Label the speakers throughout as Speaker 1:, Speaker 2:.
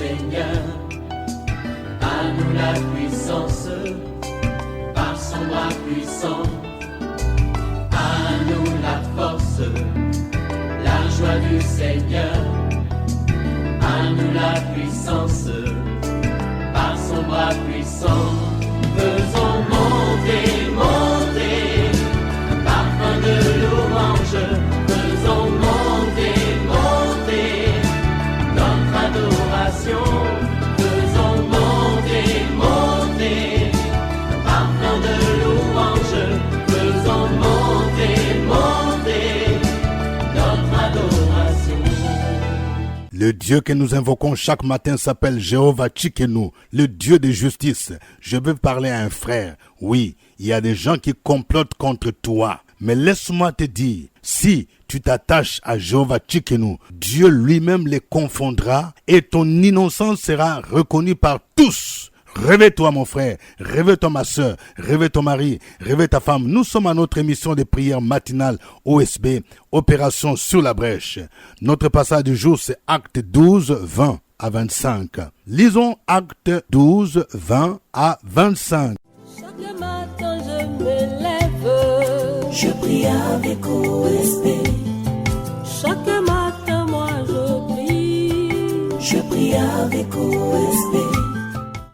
Speaker 1: Seigneur. À nous la puissance, par son bras puissant. À nous la force, la joie du Seigneur. À nous la puissance, par son bras puissant. Faisons monter, monter, un parfum de louange. Faisons monter, monter, notre adoration. Faisons monter, monter, un parfum de louange. Faisons monter, monter, notre adoration.
Speaker 2: Le Dieu que nous invoquons chaque matin s'appelle Jéhovah Tsidkenu, le Dieu de justice. Je veux parler à un frère. Oui, il y a des gens qui complotent contre toi. Mais laisse-moi te dire, si tu t'attaches à Jéhovah Tsidkenu, Dieu lui-même les confondra et ton innocence sera reconnue par tous. Réveille-toi mon frère, réveille-toi ma soeur, réveille ton mari, réveille ta femme. Nous sommes à notre émission de prière matinale OSB, Opération sur la brèche. Notre passage du jour c'est Acte 12, 20 à 25. Lisons Acte 12, 20 à 25.
Speaker 3: Chaque matin je me lève, je prie avec OSB. Chaque matin moi je prie avec OSB.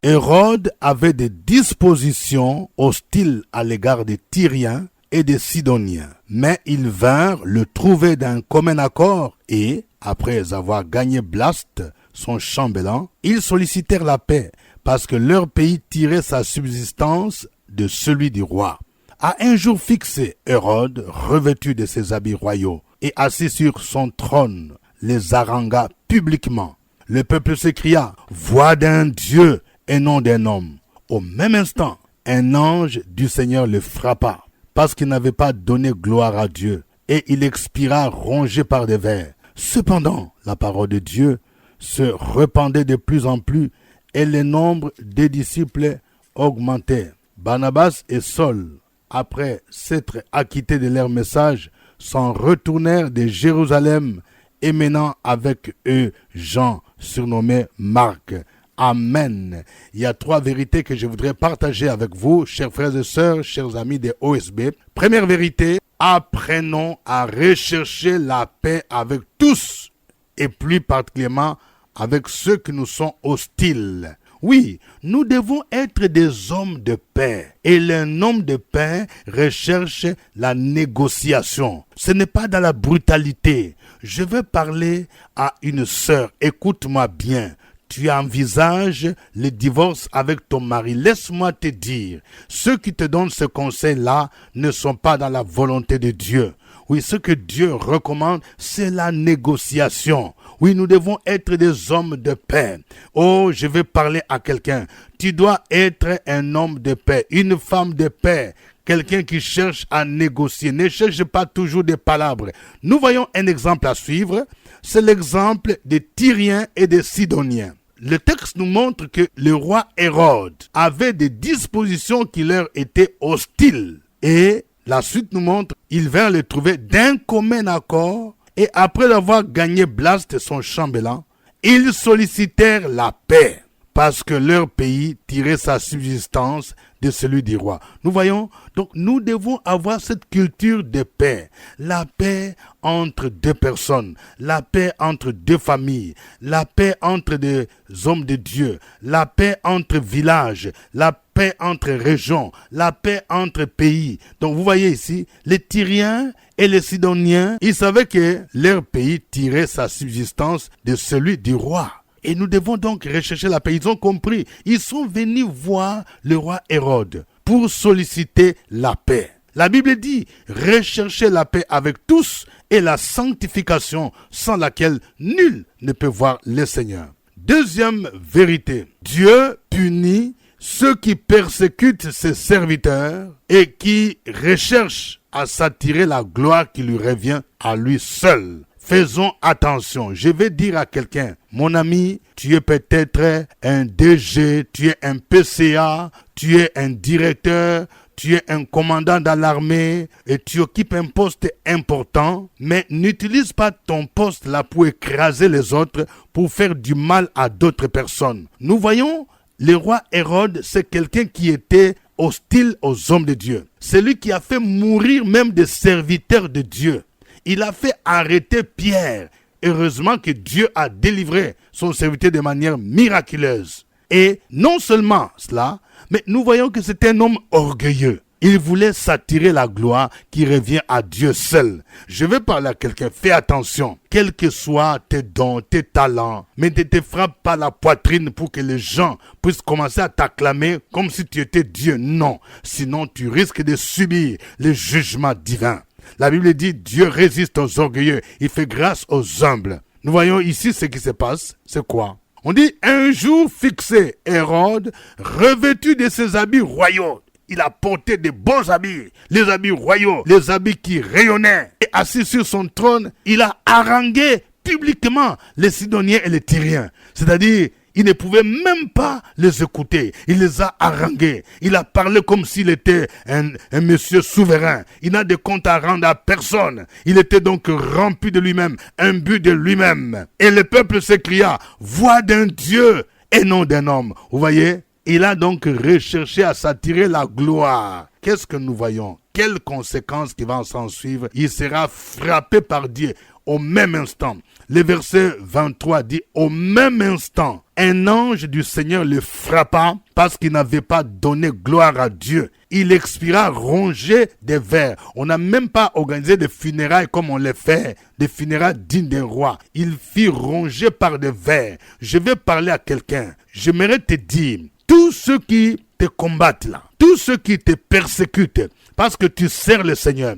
Speaker 2: Hérode avait des dispositions hostiles à l'égard des Tyriens et des Sidoniens, mais ils vinrent le trouver d'un commun accord et, après avoir gagné Blaste, son chambellan, ils sollicitèrent la paix parce que leur pays tirait sa subsistance de celui du roi. À un jour fixé, Hérode, revêtu de ses habits royaux et assis sur son trône, les harangua publiquement. Le peuple s'écria « Voix d'un Dieu !» et non d'un homme. Au même instant, un ange du Seigneur le frappa, parce qu'il n'avait pas donné gloire à Dieu, et il expira rongé par des vers. Cependant, la parole de Dieu se répandait de plus en plus, et le nombre des disciples augmentait. Barnabas et Saul, après s'être acquittés de leur message, s'en retournèrent de Jérusalem, et menant avec eux Jean, surnommé Marc. Amen. Il y a 3 vérités que je voudrais partager avec vous, chers frères et sœurs, chers amis des OSB. Première vérité, apprenons à rechercher la paix avec tous, et plus particulièrement avec ceux qui nous sont hostiles. Oui, nous devons être des hommes de paix. Et un homme de paix recherche la négociation. Ce n'est pas dans la brutalité. Je veux parler à une sœur. Écoute-moi bien. Tu envisages le divorce avec ton mari. Laisse-moi te dire, ceux qui te donnent ce conseil-là ne sont pas dans la volonté de Dieu. Oui, ce que Dieu recommande, c'est la négociation. Oui, nous devons être des hommes de paix. Oh, je vais parler à quelqu'un. Tu dois être un homme de paix, une femme de paix. Quelqu'un qui cherche à négocier. Ne cherche pas toujours des palabres. Nous voyons un exemple à suivre. C'est l'exemple des Tyriens et des Sidoniens. Le texte nous montre que le roi Hérode avait des dispositions qui leur étaient hostiles. Et la suite nous montre qu'ils vinrent le trouver d'un commun accord. Et après avoir gagné Blaste, son chambellan, ils sollicitèrent la paix. Parce que leur pays tirait sa subsistance de celui du roi. Nous voyons, donc nous devons avoir cette culture de paix. La paix entre deux personnes, la paix entre deux familles, la paix entre des hommes de Dieu, la paix entre villages, la paix entre régions, la paix entre pays. Donc vous voyez ici, les Tyriens et les Sidoniens, ils savaient que leur pays tirait sa subsistance de celui du roi. Et nous devons donc rechercher la paix. Ils ont compris. Ils sont venus voir le roi Hérode pour solliciter la paix. La Bible dit, recherchez la paix avec tous et la sanctification sans laquelle nul ne peut voir le Seigneur. Deuxième vérité, Dieu punit ceux qui persécutent ses serviteurs et qui recherchent à s'attirer la gloire qui lui revient à lui seul. Faisons attention. Je vais dire à quelqu'un, mon ami, tu es peut-être un DG, tu es un PCA, tu es un directeur, tu es un commandant dans l'armée et tu occupes un poste important, mais n'utilise pas ton poste là pour écraser les autres, pour faire du mal à d'autres personnes. Nous voyons, le roi Hérode, c'est quelqu'un qui était hostile aux hommes de Dieu. C'est lui qui a fait mourir même des serviteurs de Dieu. Il a fait arrêter Pierre. Heureusement que Dieu a délivré son serviteur de manière miraculeuse. Et non seulement cela, mais nous voyons que c'est un homme orgueilleux. Il voulait s'attirer la gloire qui revient à Dieu seul. Je vais parler à quelqu'un, fais attention. Quels que soient tes dons, tes talents, mais ne te frappe pas la poitrine pour que les gens puissent commencer à t'acclamer comme si tu étais Dieu. Non, sinon tu risques de subir le jugement divin. La Bible dit, Dieu résiste aux orgueilleux, il fait grâce aux humbles. Nous voyons ici ce qui se passe, c'est quoi? On dit, un jour fixé, Hérode, revêtu de ses habits royaux, il a porté de beaux habits, les habits royaux, les habits qui rayonnaient. Et assis sur son trône, il a harangué publiquement les Sidoniens et les Tyriens. C'est-à-dire, il ne pouvait même pas les écouter. Il les a harangués. Il a parlé comme s'il était un monsieur souverain. Il n'a de compte à rendre à personne. Il était donc rempli de lui-même, imbu de lui-même. Et le peuple s'écria, voix d'un Dieu et non d'un homme. Vous voyez? Il a donc recherché à s'attirer la gloire. Qu'est-ce que nous voyons? Quelles conséquences qui vont s'en suivre? Il sera frappé par Dieu au même instant. Le verset 23 dit, au même instant, un ange du Seigneur le frappa parce qu'il n'avait pas donné gloire à Dieu. Il expira rongé des vers. On n'a même pas organisé des funérailles comme on les fait, des funérailles dignes d'un roi. Il fut rongé par des vers. Je vais parler à quelqu'un. J'aimerais te dire, tous ceux qui te combattent là, tous ceux qui te persécutent, parce que tu sers le Seigneur,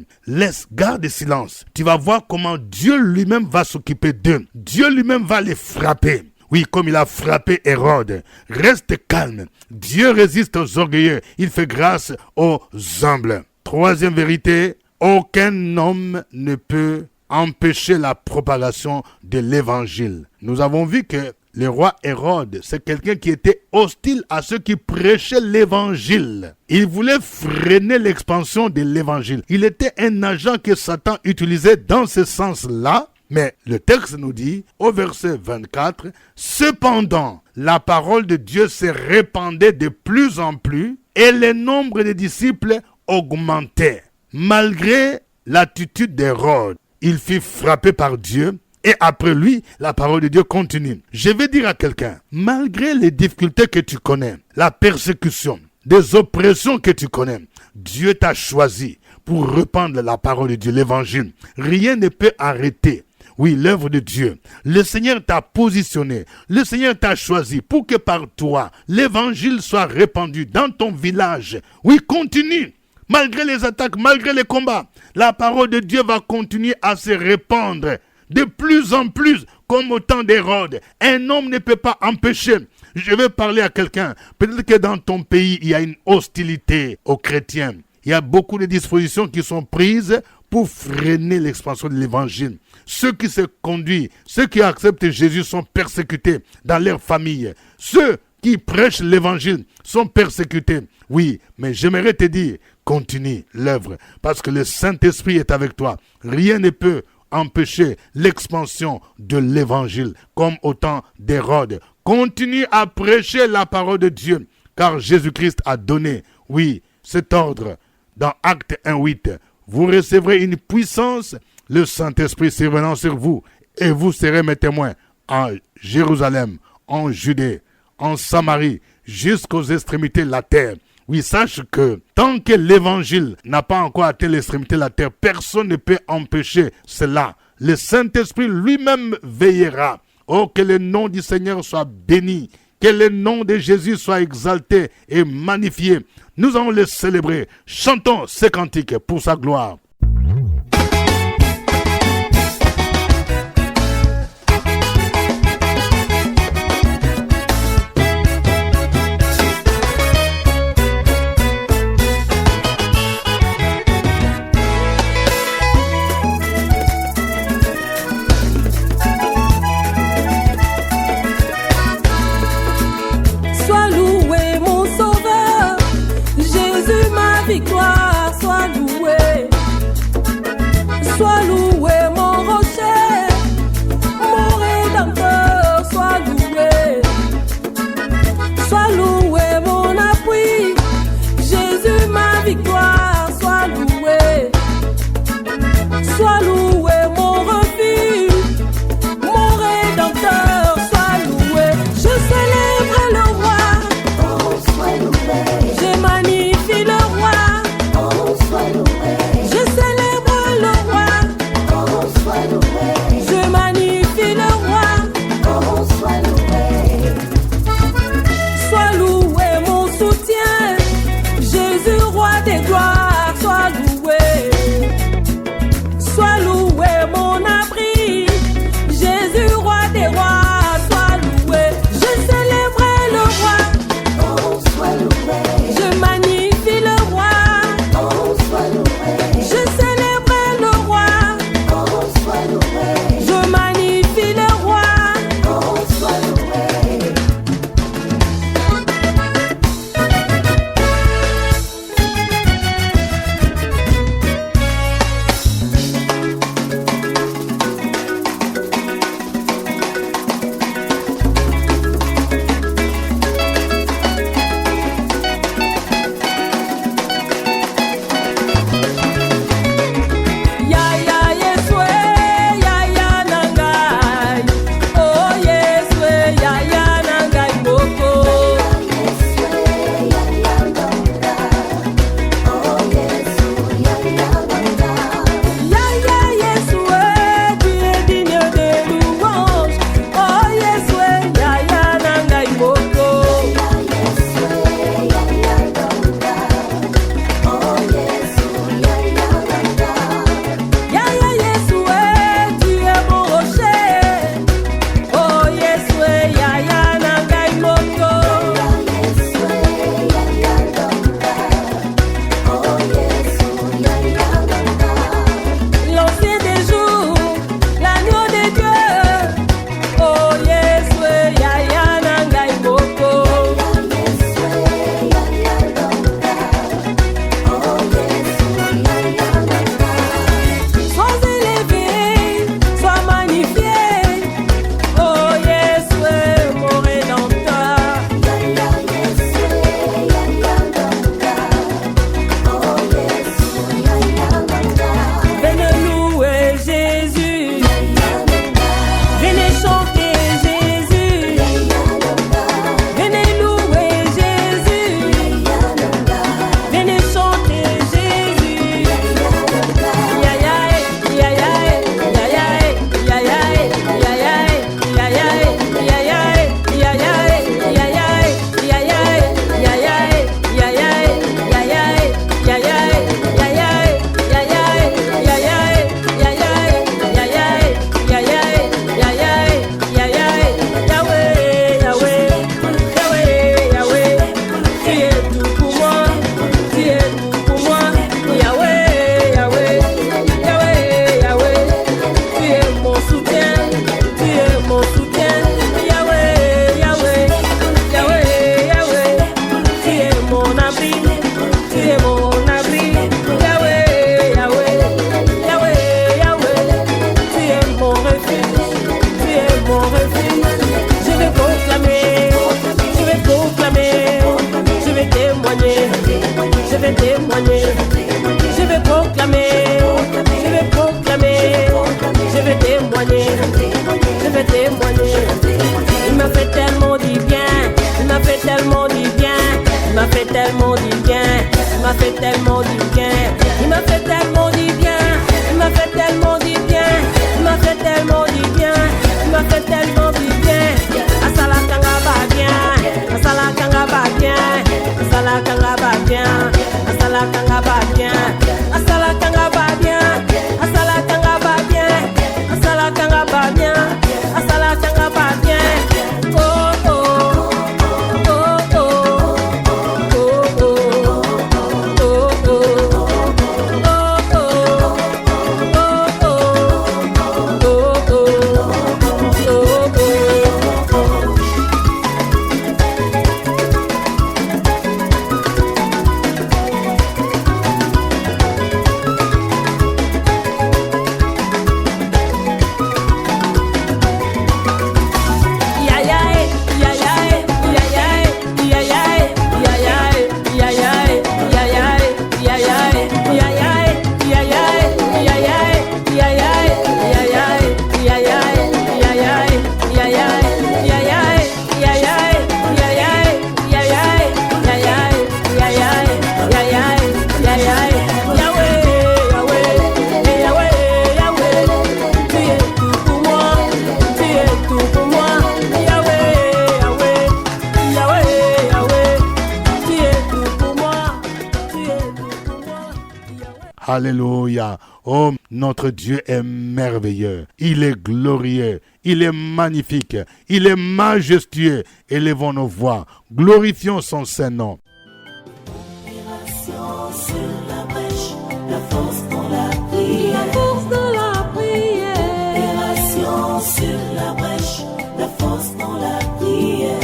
Speaker 2: garde silence. Tu vas voir comment Dieu lui-même va s'occuper d'eux. Dieu lui-même va les frapper. Oui, comme il a frappé Hérode. Reste calme. Dieu résiste aux orgueilleux. Il fait grâce aux humbles. Troisième vérité, aucun homme ne peut empêcher la propagation de l'évangile. Nous avons vu que le roi Hérode, c'est quelqu'un qui était hostile à ceux qui prêchaient l'évangile. Il voulait freiner l'expansion de l'évangile. Il était un agent que Satan utilisait dans ce sens-là. Mais le texte nous dit, au verset 24, « Cependant, la parole de Dieu se répandait de plus en plus et le nombre des disciples augmentait. » Malgré l'attitude d'Hérode, il fut frappé par Dieu. Et après lui, la parole de Dieu continue. Je vais dire à quelqu'un, malgré les difficultés que tu connais, la persécution, des oppressions que tu connais, Dieu t'a choisi pour répandre la parole de Dieu, l'évangile. Rien ne peut arrêter, oui, l'œuvre de Dieu. Le Seigneur t'a positionné, le Seigneur t'a choisi pour que par toi, l'évangile soit répandu dans ton village. Oui, continue. Malgré les attaques, malgré les combats, la parole de Dieu va continuer à se répandre. De plus en plus, comme au temps d'Hérode, un homme ne peut pas empêcher. Je vais parler à quelqu'un. Peut-être que dans ton pays, il y a une hostilité aux chrétiens. Il y a beaucoup de dispositions qui sont prises pour freiner l'expansion de l'évangile. Ceux qui se conduisent, ceux qui acceptent Jésus sont persécutés dans leur famille. Ceux qui prêchent l'évangile sont persécutés. Oui, mais j'aimerais te dire, continue l'œuvre, parce que le Saint-Esprit est avec toi. Rien ne peut empêcher l'expansion de l'évangile, comme au temps d'Hérode. Continue à prêcher la parole de Dieu, car Jésus-Christ a donné, oui, cet ordre dans Acte 1:8. Vous recevrez une puissance, le Saint-Esprit survenant sur vous, et vous serez mes témoins en Jérusalem, en Judée, en Samarie, jusqu'aux extrémités de la terre. Oui, sache que tant que l'évangile n'a pas encore atteint l'extrémité de la terre, personne ne peut empêcher cela. Le Saint-Esprit lui-même veillera. Oh, que le nom du Seigneur soit béni. Que le nom de Jésus soit exalté et magnifié. Nous allons le célébrer. Chantons ces cantiques pour sa gloire.
Speaker 3: Sois loué mon sauveur, Jésus ma victoire. témoigner, je vais témoigner. Il m'a fait tellement du bien, il m'a fait tellement du bien, il m'a fait tellement du bien, il m'a fait tellement du bien, il m'a fait tellement du bien, il m'a fait tellement du bien, il m'a fait tellement du bien, il m'a fait tellement du bien. Asala kanga ba bien, asala kanga ba bien, asala kanga ba bien, asala kanga ba bien, asala kanga ba bien, asala kanga ba bien, asala kanga ba bien, asala kanga ba bien. Oh oh oh oh oh oh oh
Speaker 2: Alléluia. Oh, notre Dieu est merveilleux. Il est glorieux. Il est magnifique. Il est majestueux. Élevons nos voix. Glorifions son Saint-Nom.
Speaker 3: Sur la brèche, la force dans la prière. La force dans la prière. Opération sur la brèche, la force dans la prière.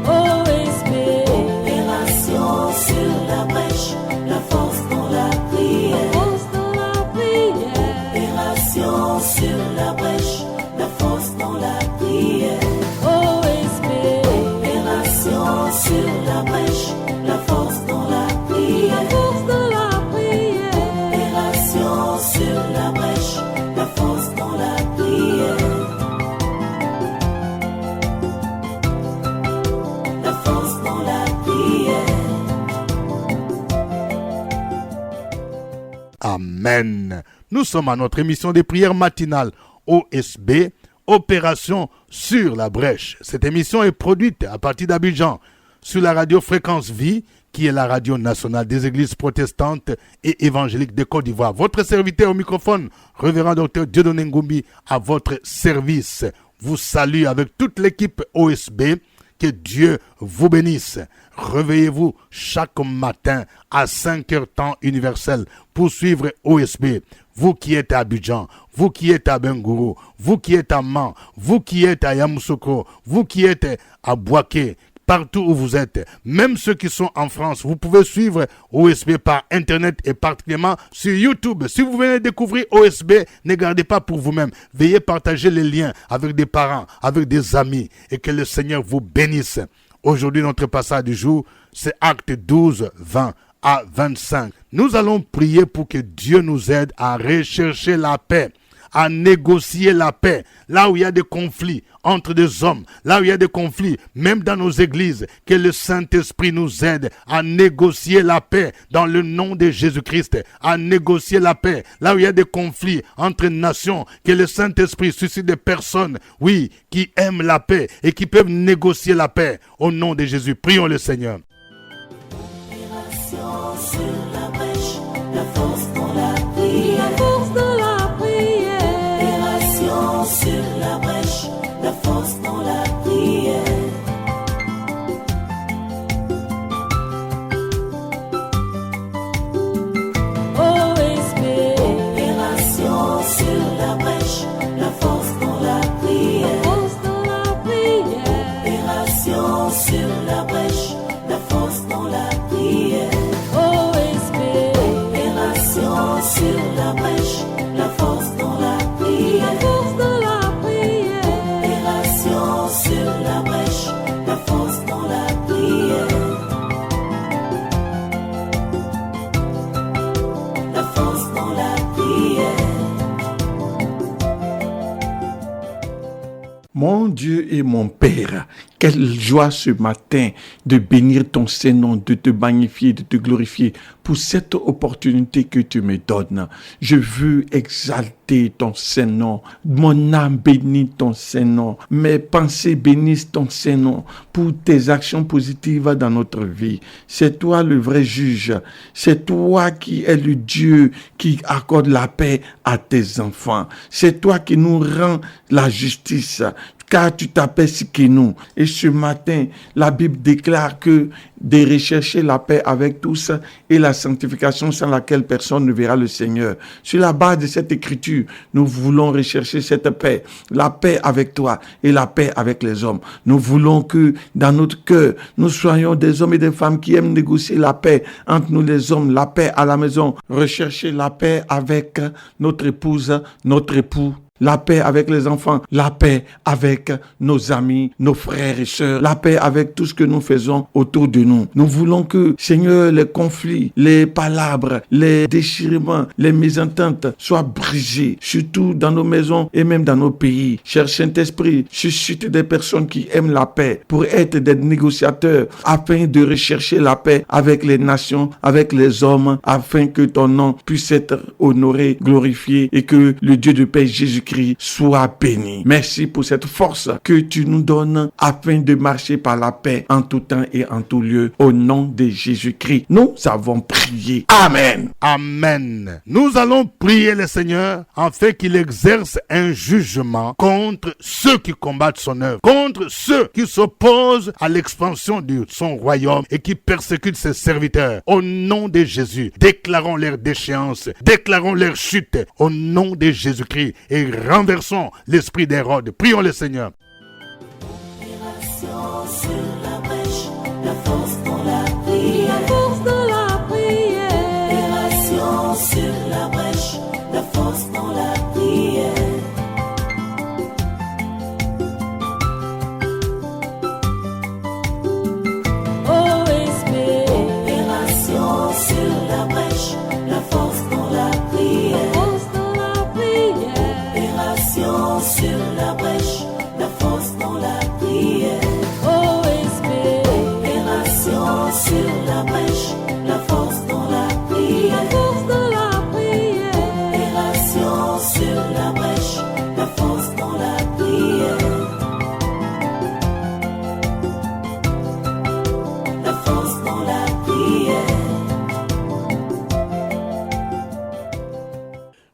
Speaker 3: OSB. Opération sur la brèche, la force dans la prière. La force dans la prière. Opération sur la brèche, la force dans la prière. Opération sur la brèche, la force dans la prière. La force dans la prière. Opération sur la brèche, la force dans la prière. La force dans la prière.
Speaker 2: Amen. Nous sommes à notre émission des prières matinales OSB, Opération sur la brèche. Cette émission est produite à partir d'Abidjan sur la radio Fréquence Vie, qui est la radio nationale des églises protestantes et évangéliques de Côte d'Ivoire. Votre serviteur au microphone, Révérend Dr Dieudonné Ngumbi, à votre service, vous salue avec toute l'équipe OSB. Que Dieu vous bénisse. Réveillez-vous chaque matin à 5h temps universel pour suivre OSB. Vous qui êtes à Abidjan, vous qui êtes à Bengourou, vous qui êtes à Man, vous qui êtes à Yamoussoukro, vous qui êtes à Bouaké, partout où vous êtes, même ceux qui sont en France, vous pouvez suivre OSB par Internet et particulièrement sur YouTube. Si vous venez découvrir OSB, ne gardez pas pour vous-même. Veuillez partager les liens avec des parents, avec des amis et que le Seigneur vous bénisse. Aujourd'hui, notre passage du jour, c'est Actes 12, 20 à 25. Nous allons prier pour que Dieu nous aide à rechercher la paix, à négocier la paix, là où il y a des conflits entre des hommes, là où il y a des conflits, même dans nos églises, que le Saint-Esprit nous aide à négocier la paix dans le nom de Jésus-Christ, à négocier la paix, là où il y a des conflits entre nations, que le Saint-Esprit suscite des personnes, oui, qui aiment la paix et qui peuvent négocier la paix au nom de Jésus. Prions le Seigneur.
Speaker 3: Opération sur la brèche, la force dans la prière. La force dans la prière. Opération sur la brèche, la force dans la prière. OSB. Opération sur la brèche, la force dans la prière. La force dans la prière. Opération sur la brèche, la force dans la prière. OSB.
Speaker 4: Mon Dieu et mon Père, quelle joie ce matin de bénir ton Saint-Nom, de te magnifier, de te glorifier pour cette opportunité que tu me donnes. Je veux exalter ton Saint-Nom. Mon âme bénit ton Saint-Nom. Mes pensées bénissent ton Saint-Nom pour tes actions positives dans notre vie. C'est toi le vrai juge. C'est toi qui es le Dieu qui accorde la paix à tes enfants. C'est toi qui nous rends la justice, car tu t'appelles Tsidkenu. Et ce matin, la Bible déclare que de rechercher la paix avec tous et la sanctification sans laquelle personne ne verra le Seigneur. Sur la base de cette écriture, nous voulons rechercher cette paix, la paix avec toi et la paix avec les hommes. Nous voulons que dans notre cœur, nous soyons des hommes et des femmes qui aiment négocier la paix entre nous les hommes, la paix à la maison, rechercher la paix avec notre épouse, notre époux, la paix avec les enfants, la paix avec nos amis, nos frères et sœurs, la paix avec tout ce que nous faisons autour de nous. Nous voulons que, Seigneur, les conflits, les palabres, les déchirements, les mésententes soient brisés, surtout dans nos maisons et même dans nos pays. Cher Saint-Esprit, suscite des personnes qui aiment la paix pour être des négociateurs afin de rechercher la paix avec les nations, avec les hommes, afin que ton nom puisse être honoré, glorifié et que le Dieu de paix, Jésus-Christ, soit béni. Merci pour cette force que tu nous donnes afin de marcher par la paix en tout temps et en tout lieu. Au nom de Jésus-Christ, nous avons prié. Amen.
Speaker 2: Amen. Nous allons prier le Seigneur afin qu'il exerce un jugement contre ceux qui combattent son œuvre, contre ceux qui s'opposent à l'expansion de son royaume et qui persécutent ses serviteurs. Au nom de Jésus, déclarons leur déchéance, déclarons leur chute au nom de Jésus-Christ et renversons l'esprit d'Hérode. Prions le Seigneur.
Speaker 5: Opération sur la brèche, la force dans la prière. La force dans la prière. Opération sur la brèche, la force dans la prière. OSB. Opération sur la brèche, la force dans la prière. Sur la brèche, la force dans la prière. OSB. Opération sur la brèche, la force dans la prière. La force dans la prière. Opération sur la brèche, la force dans la prière. La force dans la prière.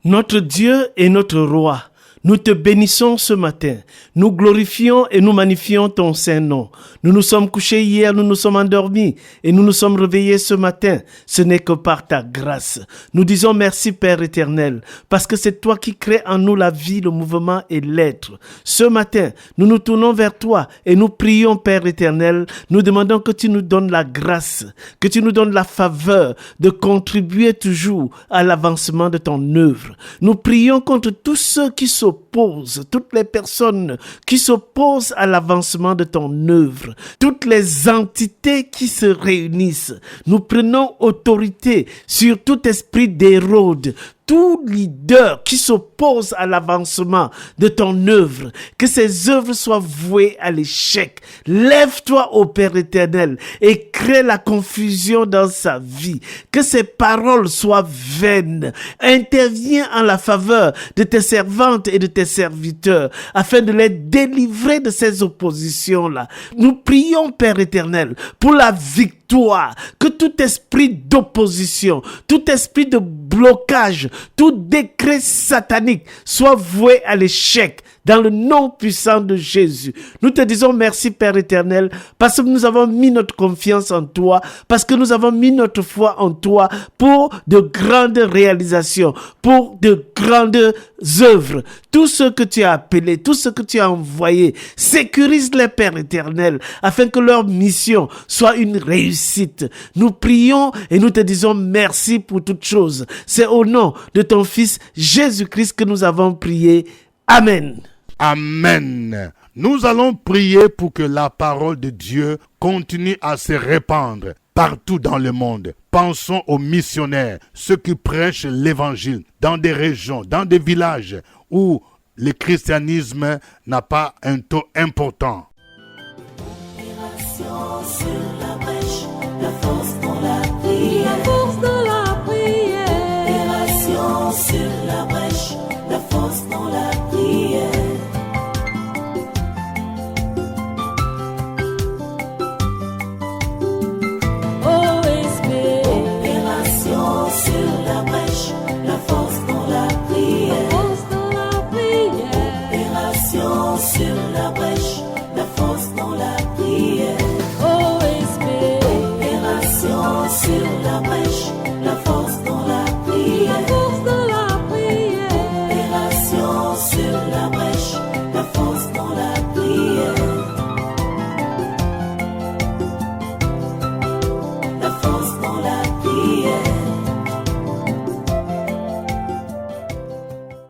Speaker 6: Notre Dieu est notre roi. Nous te bénissons ce matin. Nous glorifions et nous magnifions ton Saint-Nom. Nous nous sommes couchés hier, nous nous sommes endormis et nous nous sommes réveillés ce matin. Ce n'est que par ta grâce. Nous disons merci Père éternel parce que c'est toi qui crées en nous la vie, le mouvement et l'être. Ce matin, nous nous tournons vers toi et nous prions Père éternel. Nous demandons que tu nous donnes la grâce, que tu nous donnes la faveur de contribuer toujours à l'avancement de ton œuvre. Nous prions contre tous ceux qui s'opposent, toutes les personnes qui s'opposent à l'avancement de ton œuvre, toutes les entités qui se réunissent. Nous prenons autorité sur tout esprit d'Hérode, tout leader qui s'oppose à l'avancement de ton œuvre, que ces œuvres soient vouées à l'échec. Lève-toi, ô Père éternel, et crée la confusion dans sa vie. Que ses paroles soient vaines. Interviens en la faveur de tes servantes et de tes serviteurs, afin de les délivrer de ces oppositions-là. Nous prions, Père éternel, pour la victoire, que tout esprit d'opposition, tout esprit de blocage, tout décret satanique soit voué à l'échec dans le nom puissant de Jésus. Nous te disons merci Père éternel parce que nous avons mis notre confiance en toi, parce que nous avons mis notre foi en toi pour de grandes réalisations, pour de grandes œuvres. Tout ce que tu as appelé, tout ce que tu as envoyé, sécurise-les Père éternel afin que leur mission soit une réussite. Nous prions et nous te disons merci pour toutes choses. C'est au nom de ton Fils Jésus-Christ que nous avons prié. Amen.
Speaker 2: Amen. Nous allons prier pour que la parole de Dieu continue à se répandre partout dans le monde. Pensons aux missionnaires, ceux qui prêchent l'évangile dans des régions, dans des villages où le christianisme n'a pas un taux important.
Speaker 5: Opération sur la brèche, la force dans la prière.
Speaker 3: La force dans la prière.
Speaker 5: Opération sur la brèche, la force dans la prière.
Speaker 3: OSB.
Speaker 5: Opération sur la brèche, la force dans la prière.
Speaker 3: Force dans la prière.
Speaker 5: Opération sur la brèche, la force dans la prière.
Speaker 3: OSB.
Speaker 5: Opération sur la brèche, la force dans la prière.
Speaker 3: Force dans la prière.
Speaker 5: Opération sur la brèche, la force dans la prière. La force dans la prière.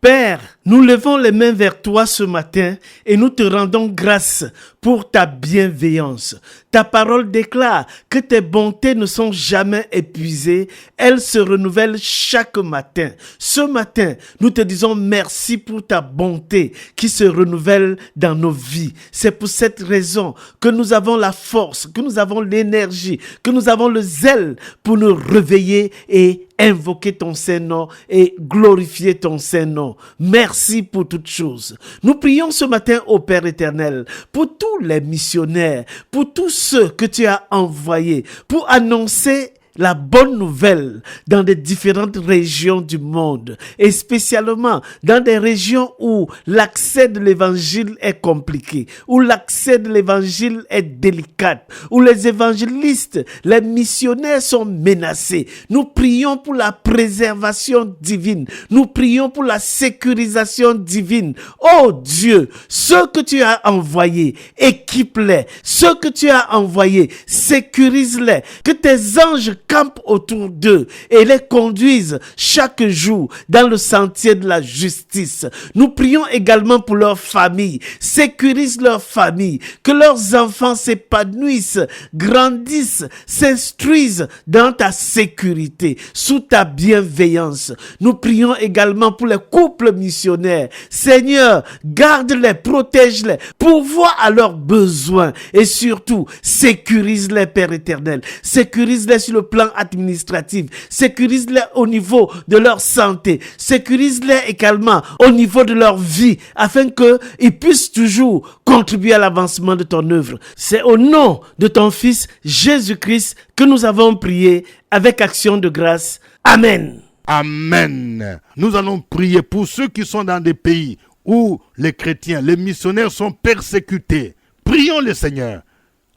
Speaker 6: Père, nous levons les mains vers toi ce matin et nous te rendons grâce pour ta bienveillance. Ta parole déclare que tes bontés ne sont jamais épuisées, elles se renouvellent chaque matin. Ce matin, nous te disons merci pour ta bonté qui se renouvelle dans nos vies. C'est pour cette raison que nous avons la force, que nous avons l'énergie, que nous avons le zèle pour nous réveiller et invoquer ton Saint-Nom et glorifier ton Saint-Nom. Merci pour toutes choses. Nous prions ce matin au Père éternel pour tous les missionnaires, pour tous ceux que tu as envoyés, pour annoncer la bonne nouvelle dans des différentes régions du monde et spécialement dans des régions où l'accès de l'évangile est compliqué, où l'accès de l'évangile est délicat, où les évangélistes, les missionnaires sont menacés. Nous prions pour la préservation divine. Nous prions pour la sécurisation divine. Oh Dieu, ceux que tu as envoyés, équipe-les. Ceux que tu as envoyés, sécurise-les. Que tes anges campent autour d'eux et les conduisent chaque jour dans le sentier de la justice. Nous prions également pour leurs familles. Sécurise leurs familles. Que leurs enfants s'épanouissent, grandissent, s'instruisent dans ta sécurité, sous ta bienveillance. Nous prions également pour les couples missionnaires. Seigneur, garde-les, protège-les, pourvois à leurs besoins et surtout, sécurise-les, Père éternel. Sécurise-les sur le plan administratif. Sécurise-les au niveau de leur santé. Sécurise-les également au niveau de leur vie afin qu'ils puissent toujours contribuer à l'avancement de ton œuvre. C'est au nom de ton Fils Jésus-Christ que nous avons prié avec action de grâce. Amen.
Speaker 2: Amen. Nous allons prier pour ceux qui sont dans des pays où les chrétiens, les missionnaires sont persécutés. Prions le Seigneur,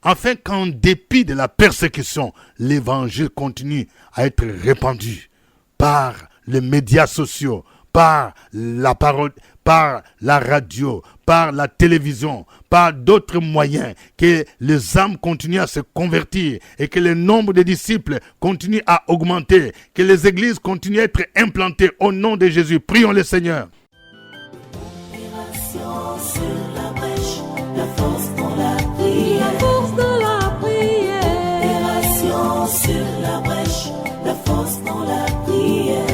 Speaker 2: afin qu'en dépit de la persécution, l'évangile continue à être répandu par les médias sociaux, par la parole, par la radio, par la télévision, par d'autres moyens, que les âmes continuent à se convertir et que le nombre de disciples continue à augmenter, que les églises continuent à être implantées au nom de Jésus. Prions le Seigneur.
Speaker 5: Opération sur la brèche, la force dans la prière.
Speaker 3: La force dans la prière.
Speaker 5: Opération sur la brèche, la force dans la prière.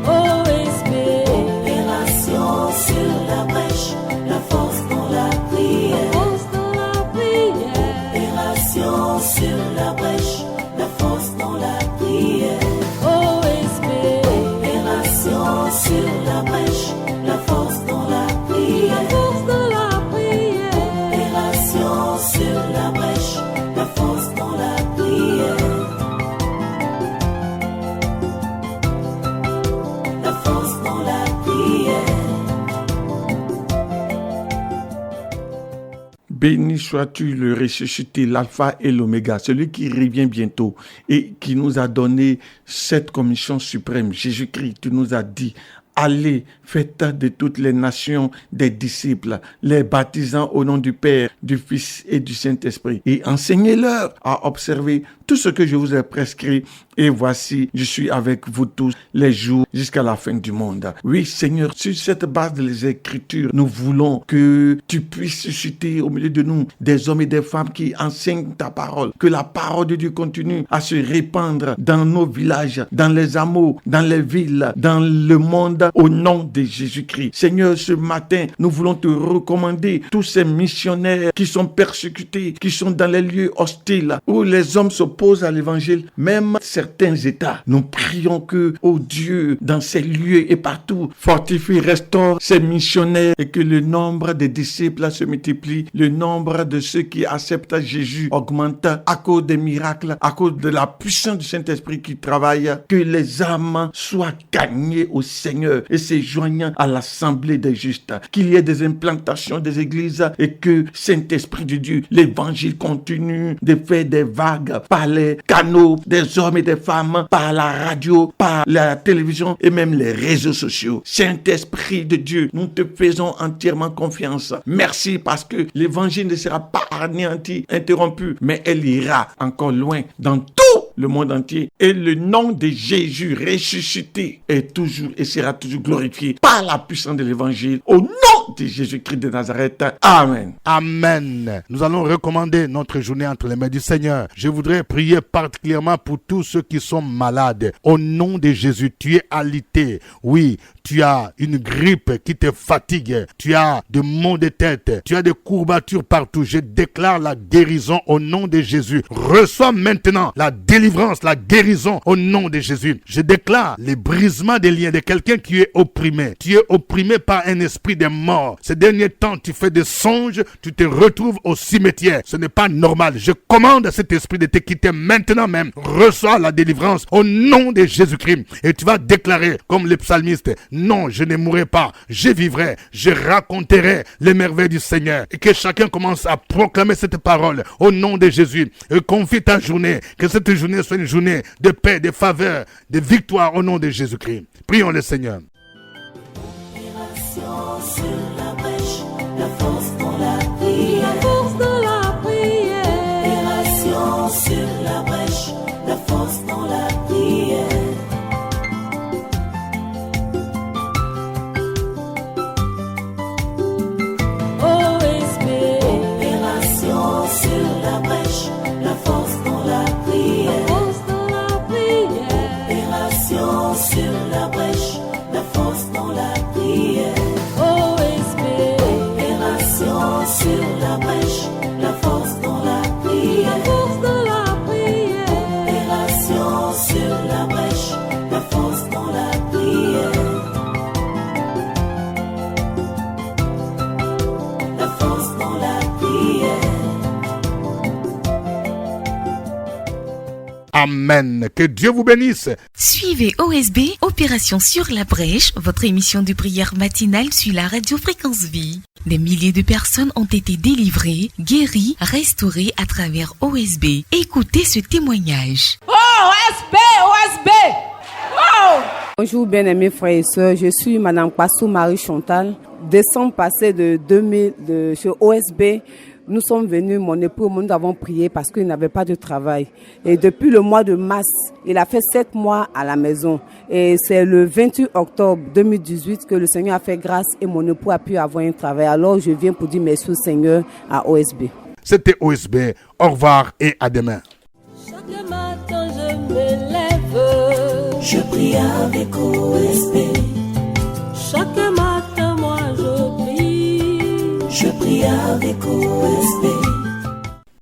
Speaker 3: OSB.
Speaker 5: Opération sur la brèche, la force dans la prière.
Speaker 3: Force dans la prière.
Speaker 5: Opération sur la brèche, la force dans la prière.
Speaker 3: OSB.
Speaker 5: Opération sur la brèche, la force dans la prière.
Speaker 3: Force dans la prière.
Speaker 5: Opération sur la brèche, la force dans la prière. La force dans la prière.
Speaker 4: Béni sois-tu le ressuscité, l'alpha et l'oméga, celui qui revient bientôt et qui nous a donné cette commission suprême. Jésus-Christ, tu nous as dit, allez, faites de toutes les nations des disciples, les baptisant au nom du Père, du Fils et du Saint-Esprit, et enseignez-leur à observer tout ce que je vous ai prescrit. et voici, je suis avec vous tous les jours jusqu'à la fin du monde. Oui, Seigneur, sur cette base des Écritures, nous voulons que tu puisses susciter au milieu de nous des hommes et des femmes qui enseignent ta parole, que la parole de Dieu continue à se répandre dans nos villages, dans les hameaux, dans les villes, dans le monde, au nom de Jésus-Christ. Seigneur, ce matin, nous voulons te recommander tous ces missionnaires qui sont persécutés, qui sont dans les lieux hostiles, où les hommes s'opposent à l'évangile, même certains États. Nous prions que, oh Dieu, dans ces lieux et partout, fortifie, restaure ces missionnaires et que le nombre des disciples se multiplie, le nombre de ceux qui acceptent Jésus augmente à cause des miracles, à cause de la puissance du Saint-Esprit qui travaille, que les âmes soient gagnées au Seigneur et se joignent à l'assemblée des justes, qu'il y ait des implantations des églises et que Saint-Esprit de Dieu, l'évangile continue de faire des vagues par les canaux des hommes et des femmes, par la radio, par la télévision et même les réseaux sociaux. Saint-Esprit de Dieu, nous te faisons entièrement confiance. Merci parce que l'évangile ne sera pas anéanti, interrompu, mais elle ira encore loin dans tout le monde entier. Et le nom de Jésus ressuscité est toujours et sera toujours glorifié par la puissance de l'évangile. Au nom de Jésus-Christ de Nazareth. Amen.
Speaker 2: Amen. Nous allons recommander notre journée entre les mains du Seigneur. Je voudrais prier particulièrement pour tous ceux qui sont malades. Au nom de Jésus, tu es alité. Oui, tu as une grippe qui te fatigue. Tu as des maux de tête. Tu as des courbatures partout. Je déclare la guérison au nom de Jésus. Reçois maintenant la délivrance, la guérison au nom de Jésus. Je déclare le brisement des liens de quelqu'un qui est opprimé. Tu es opprimé par un esprit de mort. Ces derniers temps, tu fais des songes, tu te retrouves au cimetière. Ce n'est pas normal. Je commande à cet esprit de te quitter maintenant même. Reçois la délivrance au nom de Jésus-Christ. Et tu vas déclarer, comme le psalmiste, non, je ne mourrai pas, je vivrai, je raconterai les merveilles du Seigneur. Et que chacun commence à proclamer cette parole au nom de Jésus. Et confie ta journée, que cette journée soit une journée de paix, de faveur, de victoire au nom de Jésus-Christ. Prions le Seigneur.
Speaker 5: Sur la brèche, la force dans la prière. La force dans la prière. Opération sur la brèche, la force dans la prière. OSB. Opération sur la brèche, la force dans la prière. La force dans la prière. Opération sur la brèche, la force dans la prière. Sur la brèche, la force dans la prière. La force dans la prière. Opération sur la brèche, la force dans la prière. La force dans la prière.
Speaker 2: Amen. Que Dieu vous bénisse.
Speaker 7: Suivez OSB, Opération sur la brèche, votre émission de prière matinale sur la radio Fréquence Vie. Des milliers de personnes ont été délivrées, guéries, restaurées à travers OSB. Écoutez ce témoignage.
Speaker 3: OSB, OSB. Oh!
Speaker 8: Bonjour bien-aimés frères et sœurs, je suis Madame Passou Marie Chantal. Décembre passé de 2000 chez OSB, nous sommes venus, mon époux, nous avons prié parce qu'il n'avait pas de travail. Et depuis le mois de mars, il a fait 7 mois à la maison. Et c'est le 28 octobre 2018 que le Seigneur a fait grâce et mon époux a pu avoir un travail. Alors je viens pour dire merci au Seigneur à OSB.
Speaker 2: C'était OSB. Au revoir et à demain.
Speaker 3: Chaque matin je me lève.
Speaker 5: Je prie avec OSB.
Speaker 3: Chaque matin moi je prie.
Speaker 5: Je prie avec OSB.